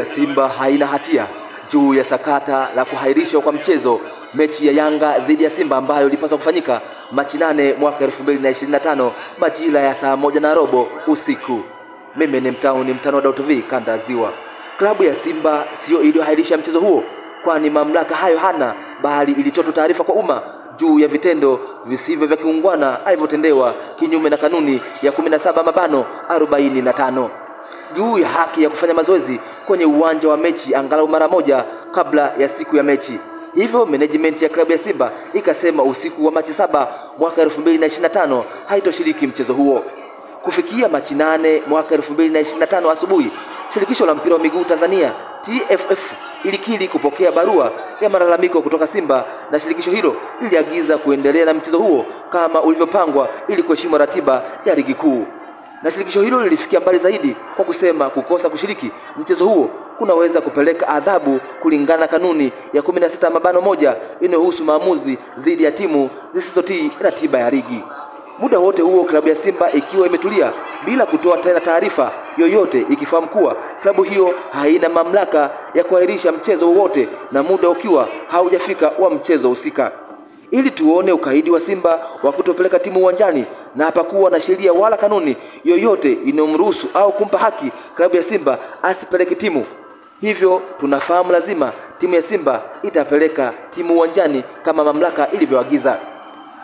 Simba haina hatia juu ya sakata la kuhairishwa kwa mchezo mechi ya Yanga dhidi ya Simba ambayo ilipaswa kufanyika Machi 8 mwaka 2025 majira ya saa 1:15 usiku. Mimi ni mtano wa Dauto V kanda Ziwa. Klabu ya Simba sio iliyohairisha mchezo huo, kwani mamlaka hayo hana, bali ilitoa taarifa kwa umma juu ya vitendo visivyo vya kiungwana alivyotendewa kinyume na kanuni ya 17/45 juu ya haki ya kufanya mazoezi kwenye uwanja wa mechi angalau mara moja kabla ya siku ya mechi. Hivyo management ya klabu ya Simba ikasema usiku wa Machi 7 mwaka 2025 haitoshiriki mchezo huo. Kufikia Machi 8 mwaka 2025 asubuhi, shirikisho la mpira wa miguu Tanzania TFF ilikiri kupokea barua ya malalamiko kutoka Simba, na shirikisho hilo liliagiza kuendelea na mchezo huo kama ulivyopangwa ili kuheshimu ratiba ya ligi kuu. Na shirikisho hilo lilifikia mbali zaidi kwa kusema kukosa kushiriki mchezo huo kunaweza kupeleka adhabu kulingana na kanuni ya 16/1 inayohusu maamuzi dhidi ya timu zisizotii ratiba ya ligi. Muda wote huo klabu ya Simba ikiwa imetulia bila kutoa tena taarifa yoyote, ikifahamu kuwa klabu hiyo haina mamlaka ya kuahirisha mchezo wowote na muda ukiwa haujafika wa mchezo husika. Ili tuone ukaidi wa Simba wa kutopeleka timu uwanjani, na hapakuwa na sheria wala kanuni yoyote inayomruhusu au kumpa haki klabu ya Simba asipeleke timu. Hivyo tunafahamu lazima timu ya Simba itapeleka timu uwanjani kama mamlaka ilivyoagiza.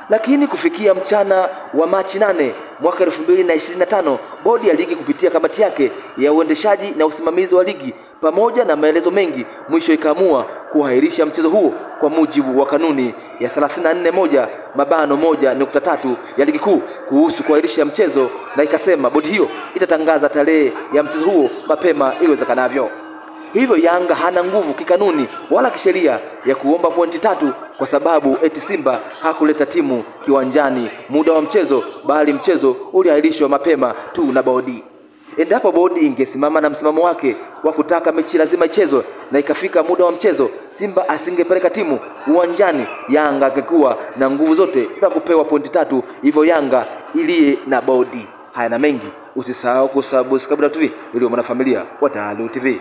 Lakini kufikia mchana wa Machi 8 mwaka 2025, bodi ya ligi kupitia kamati yake ya uendeshaji na usimamizi wa ligi pamoja na maelezo mengi, mwisho ikaamua kuahirisha mchezo huo kwa mujibu wa kanuni ya 34/1.3 ya ligi kuu kuhusu kuahirisha mchezo, na ikasema bodi hiyo itatangaza tarehe ya mchezo huo mapema iwezekanavyo. Hivyo Yanga hana nguvu kikanuni wala kisheria ya kuomba pointi 3 kwa sababu eti Simba hakuleta timu kiwanjani muda wa mchezo, bali mchezo uliahirishwa mapema tu na bodi. Endapo bodi ingesimama na msimamo wake wa kutaka mechi lazima ichezwe na ikafika muda wa mchezo Simba asingepeleka timu uwanjani, Yanga angekuwa na nguvu zote za kupewa pointi 3. Hivyo Yanga ilie na bodi. Haya na mengi, usisahau kusubscribe Dauto V ili uwe mwanafamilia wa Dauto TV.